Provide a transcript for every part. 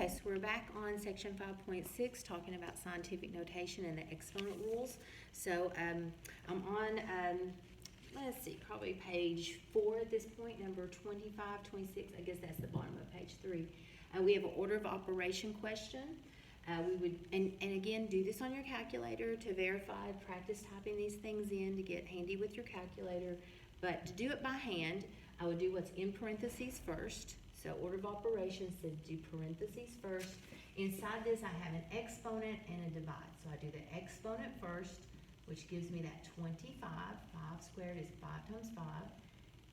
Okay, so we're back on section 5.6, talking about scientific notation and the exponent rules. So I'm on, let's see, probably page 4 at this point, number 25, 26, I guess that's the bottom of page 3. We have an order of operation question. We would, and again, do this on your calculator to verify, practice typing these things in to get handy with your calculator. But to do it by hand, I would do what's in parentheses first. So order of operations says do parentheses first. Inside this, I have an exponent and a divide. So I do the exponent first, which gives me that 25. 5 squared is 5 times 5.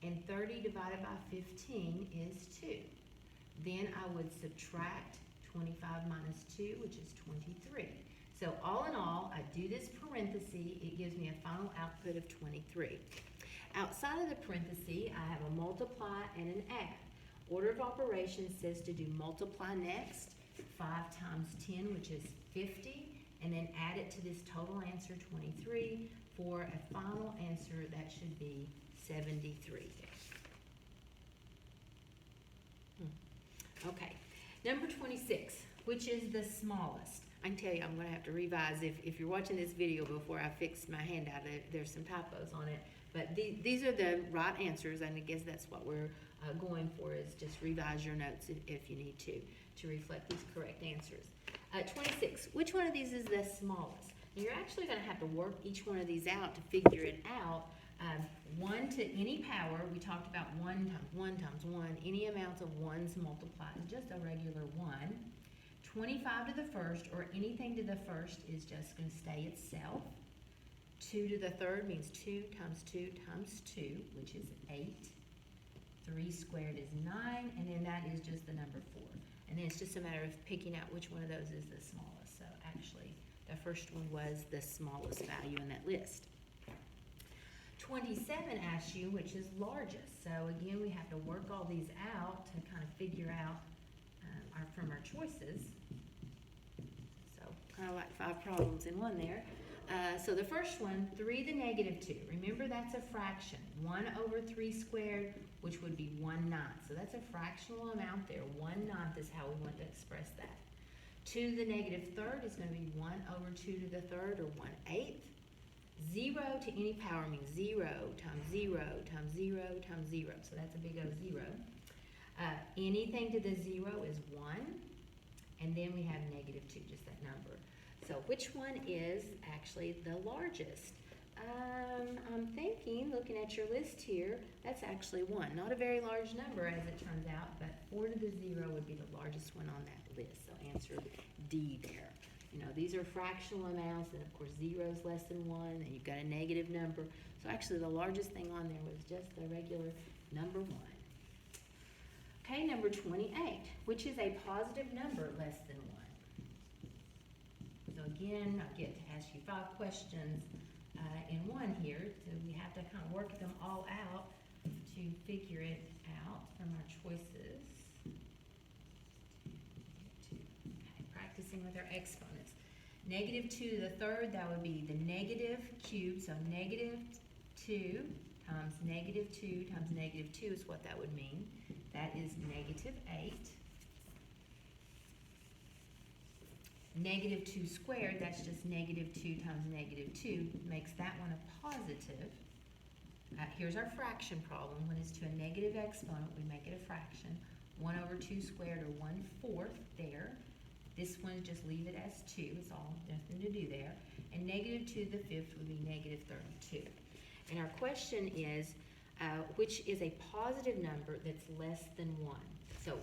And 30 divided by 15 is 2. Then I would subtract 25 minus 2, which is 23. So all in all, I do this parenthesis. It gives me a final output of 23. Outside of the parenthesis, I have a multiply and an add. Order of operations says to do multiply next, 5 times 10, which is 50, and then add it to this total answer, 23, for a final answer that should be 73. Okay, number 26, which is the smallest. I can tell you I'm going to have to revise if you're watching this video before I fix my handout. There's some typos on it, but these are the right answers, and I guess that's what we're going for, is just revise your notes if you need to reflect these correct answers. 26, which one of these is the smallest? And you're actually going to have to work each one of these out to figure it out. 1 to any power, we talked about 1 times 1, any amounts of 1s multiplied is just a regular 1. 25 to the first, or anything to the first, is just going to stay itself. 2 to the third means 2 times 2 times 2, which is 8. 3 squared is 9, and then that is just the number 4. And then it's just a matter of picking out which one of those is the smallest. So actually, the first one was the smallest value in that list. 27 asks you which is largest. So again, we have to work all these out to kind of figure out from our choices. So kind of like 5 problems in one there. So the first one, 3 to the negative 2. Remember, that's a fraction. 1 over 3 squared, which would be 1/9. So that's a fractional amount there. 1/9 is how we want to express that. 2 to the negative third is going to be 1 over 2 to the third, or 1/8. 0 to any power means 0 times 0 times 0 times 0. So that's a big O 0. Anything to the 0 is 1. And then we have negative 2, just that number. So which one is actually the largest? I'm thinking, looking at your list here, that's actually 1. Not a very large number as it turns out, but 4 to the 0 would be the largest one on that list. So answer D there. You know, these are fractional amounts, and of course 0 is less than 1, and you've got a negative number. So actually the largest thing on there was just the regular number 1. Okay, number 28, which is a positive number less than 1. So again, I get to ask you 5 questions in one here, so we have to kind of work them all out to figure it out from our choices. Okay, practicing with our exponents. Negative 2 to the third, that would be the negative cube, so negative 2 times negative 2 times negative 2 is what that would mean. That is negative 8. Negative 2 squared, that's just negative 2 times negative 2, makes that one a positive. Here's our fraction problem. When it's to a negative exponent, we make it a fraction. 1 over 2 squared, or 1/4 there. This one, just leave it as 2. It's all, nothing to do there. And negative 2 to the fifth would be negative 32. And our question is, which is a positive number that's less than 1? So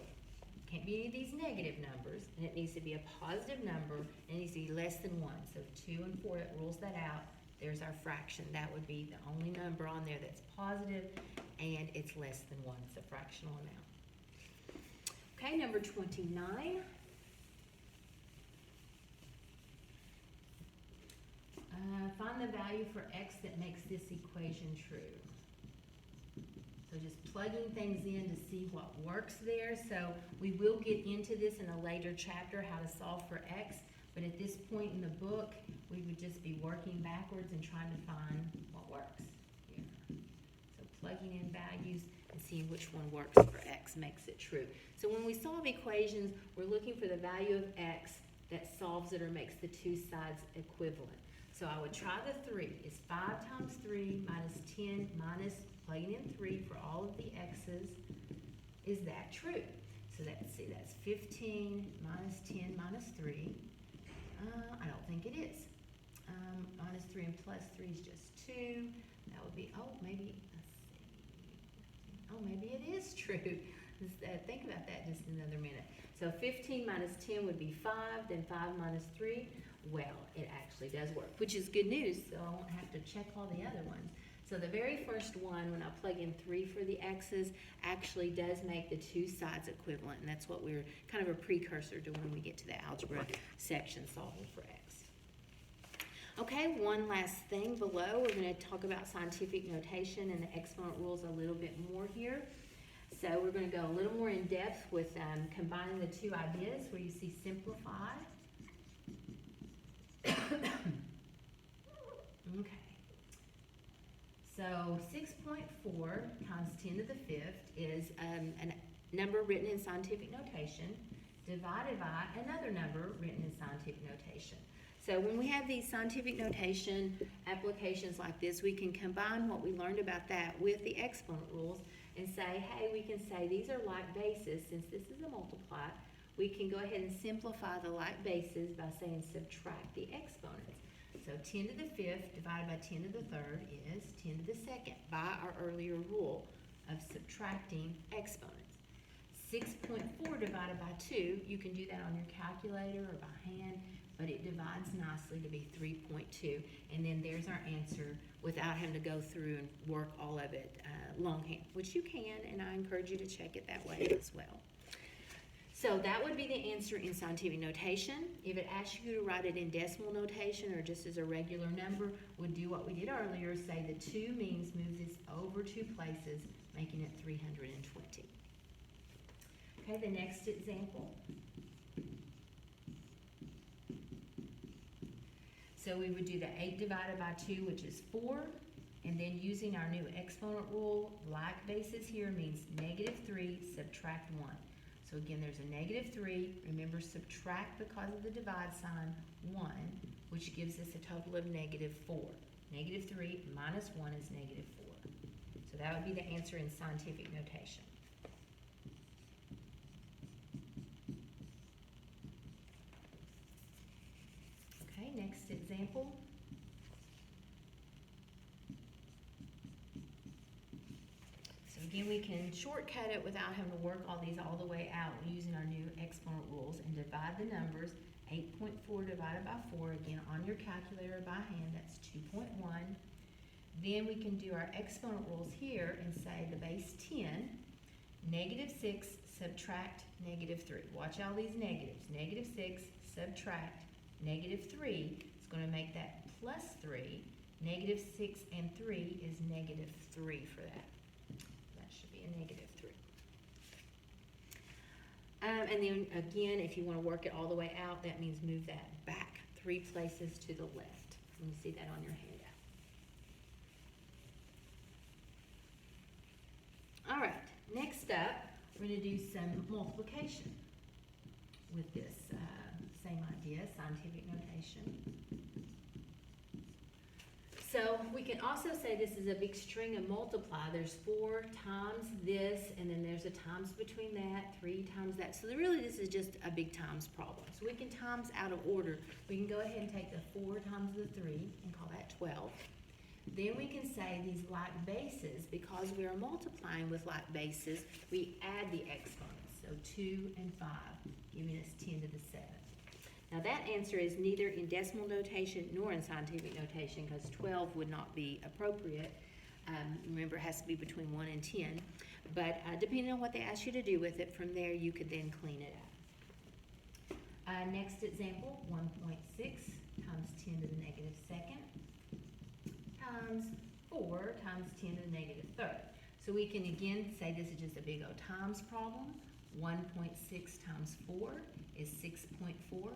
can't be any of these negative numbers, and it needs to be a positive number, and it needs to be less than 1. So 2 and 4, that rules that out. There's our fraction. That would be the only number on there that's positive, and it's less than 1. It's a fractional amount. Okay, number 29. Find the value for x that makes this equation true. So just plugging things in to see what works there. So we will get into this in a later chapter, how to solve for x, but at this point in the book, we would just be working backwards and trying to find what works here. So plugging in values. and seeing which one works for x makes it true. So when we solve equations, we're looking for the value of x that solves it or makes the two sides equivalent. So I would try the 3. Is 5 times 3 minus 10 minus plugging in 3 for all of the x's. Is that true? So let's see, that's 15 minus 10 minus 3. I don't think it is. Minus 3 and plus 3 is just 2. That would be, oh, maybe, let's see. Oh, maybe it is true. Think about that just another minute. So 15 minus 10 would be 5, then 5 minus 3. Well, it actually does work, which is good news, so I won't have to check all the other ones. So the very first one, when I plug in 3 for the x's, actually does make the two sides equivalent, and that's what we're kind of a precursor to when we get to the algebra section solving for x. Okay, one last thing below, we're going to talk about scientific notation and the exponent rules a little bit more here. So we're going to go a little more in depth with combining the two ideas where you see simplify. Okay. So 6.4 times 10 to the 5th is a number written in scientific notation divided by another number written in scientific notation. So when we have these scientific notation applications like this, we can combine what we learned about that with the exponent rules and say, hey, we can say these are like bases. Since this is a multiply, we can go ahead and simplify the like bases by saying subtract the exponents. So 10 to the 5th divided by 10 to the 3rd is 10 to the 2nd by our earlier rule of subtracting exponents. 6.4 divided by 2, you can do that on your calculator or by hand, but it divides nicely to be 3.2, and then there's our answer without having to go through and work all of it longhand, which you can, and I encourage you to check it that way as well. So that would be the answer in scientific notation. If it asks you to write it in decimal notation or just as a regular number, we'd do what we did earlier, say the 2 means move this over 2 places, making it 320. Okay, the next example. So we would do the 8 divided by 2, which is 4, and then using our new exponent rule, like bases here means -3, subtract 1. So again, there's a -3. Remember, subtract because of the divide sign 1, which gives us a total of -4. -3 minus 1 is -4. So that would be the answer in scientific notation. Okay, next example. Again, we can shortcut it without having to work all these all the way out using our new exponent rules and divide the numbers. 8.4 divided by 4, again on your calculator by hand, that's 2.1. Then we can do our exponent rules here and say the base 10, -6, subtract -3. Watch all these negatives. -6, subtract -3 is going to make that +3. -6 and 3 is -3 for that. -3. And then again, if you want to work it all the way out, that means move that back 3 places to the left. You see that on your handout. All right, next up, we're going to do some multiplication with this same idea, scientific notation. So we can also say this is a big string of multiply. There's 4 times this, and then there's a times between that, 3 times that. So really this is just a big times problem. So we can times out of order. We can go ahead and take the 4 times the 3 and call that 12. Then we can say these like bases, because we are multiplying with like bases, we add the exponents. So 2 and 5, giving us 10 to the 7th. Now that answer is neither in decimal notation nor in scientific notation, because 12 would not be appropriate. Remember, it has to be between 1 and 10. But depending on what they ask you to do with it, from there you could then clean it up. Next example, 1.6 times 10 to the -2nd times 4 times 10 to the -3rd. So we can again say this is just a big old times problem. 1.6 times 4 is 6.4.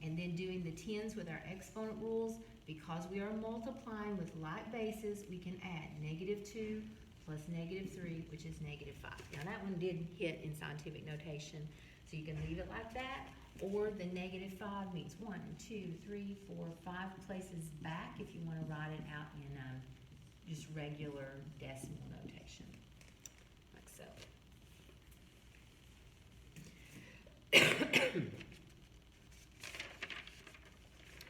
And then doing the tens with our exponent rules, because we are multiplying with like bases, we can add -2 plus -3, which is -5. Now that one did hit in scientific notation, so you can leave it like that, or the -5 means 1, 2, 3, 4, 5 places back if you want to write it out in just regular decimal notation, like so.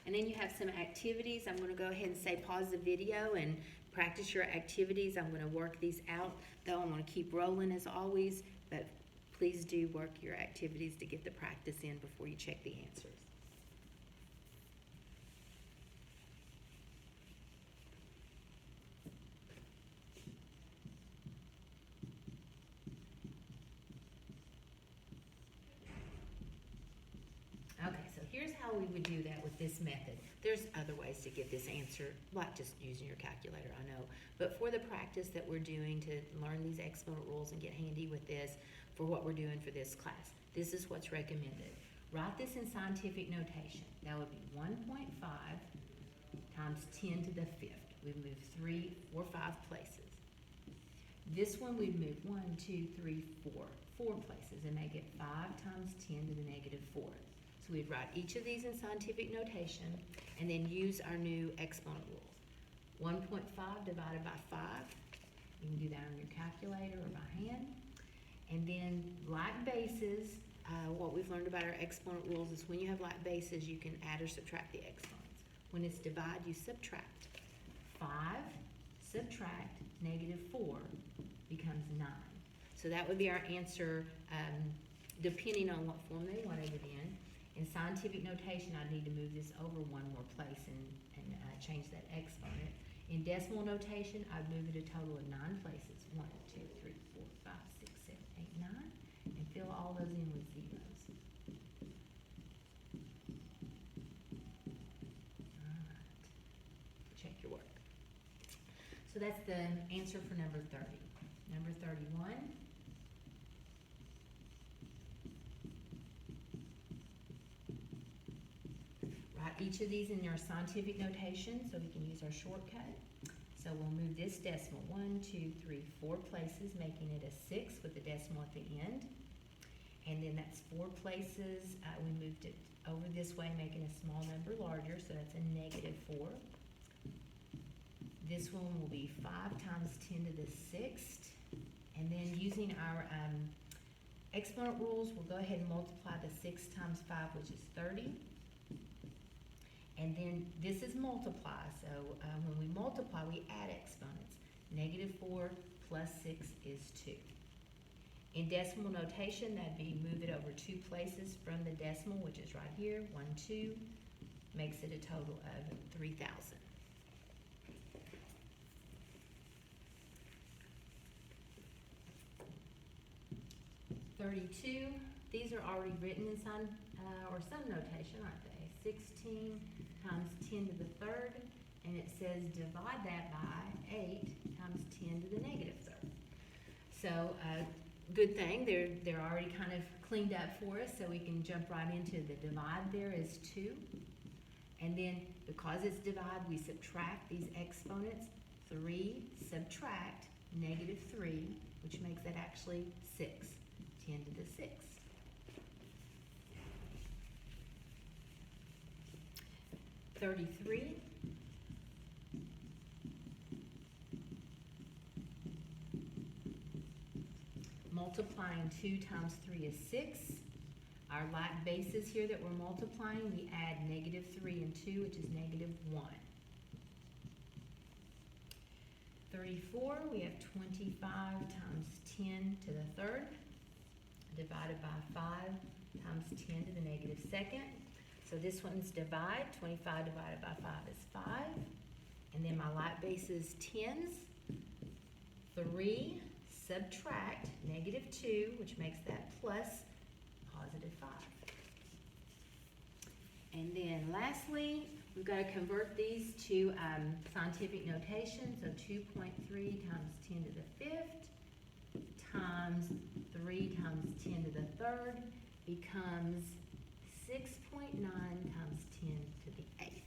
And then you have some activities. I'm going to go ahead and say pause the video and practice your activities. I'm going to work these out, though I'm going to keep rolling as always, but please do work your activities to get the practice in before you check the answers. Okay, so here's how we would do that with this method. There's other ways to get this answer, like just using your calculator, I know. But for the practice that we're doing to learn these exponent rules and get handy with this for what we're doing for this class, this is what's recommended. Write this in scientific notation. That would be 1.5 times 10 to the 5th. We've moved 3, 4, 5 places. This one we've moved 1, 2, 3, 4 places and make it 5 times 10 to the -4. So we'd write each of these in scientific notation and then use our new exponent rules. 1.5 divided by 5. You can do that on your calculator or by hand. And then like bases, what we've learned about our exponent rules is when you have like bases, you can add or subtract the exponents. When it's divide, you subtract. 5 subtract -4 becomes 9. So that would be our answer, depending on what form they wanted it in. In scientific notation, I need to move this over one more place and change that exponent. In decimal notation, I'd move it a total of 9 places. 1, 2, 3, 4, 5, 6, 7, 8, 9. And fill all those in with zeros. All right. Check your work. So that's the answer for number 30. Number 31. Write each of these in your scientific notation so we can use our shortcut. So we'll move this decimal 1, 2, 3, 4 places, making it a 6 with the decimal at the end. And then that's 4 places. We moved it over this way, making a small number larger, so that's a -4. This one will be 5 times 10 to the 6th. And then using our exponent rules, we'll go ahead and multiply the 6 times 5, which is 30. And then this is multiply, so when we multiply, we add exponents. -4 plus 6 is 2. In decimal notation, that'd be move it over 2 places from the decimal, which is right here, 1, 2, makes it a total of 3,000. These are already written in some notation, aren't they? 16 times 10 to the 3rd, and it says divide that by 8 times 10 to the -3rd. So good thing, they're already kind of cleaned up for us, so we can jump right into the divide. There is 2. And then because it's divide, we subtract these exponents. 3 subtract -3, which makes that actually 6. 10 to the 6th. Multiplying 2 times 3 is 6. Our like bases here that we're multiplying, we add -3 and 2, which is -1. 34, we have 25 times 10 to the 3rd, divided by 5 times 10 to the -2nd. So this one's divide. 25 divided by 5 is 5. And then my like base is 10s. 3 subtract -2, which makes that plus +5. And then lastly, we've got to convert these to scientific notation. So 2.3 times 10 to the 5th times 3 times 10 to the 3rd becomes 6.9 times 10 to the 8th.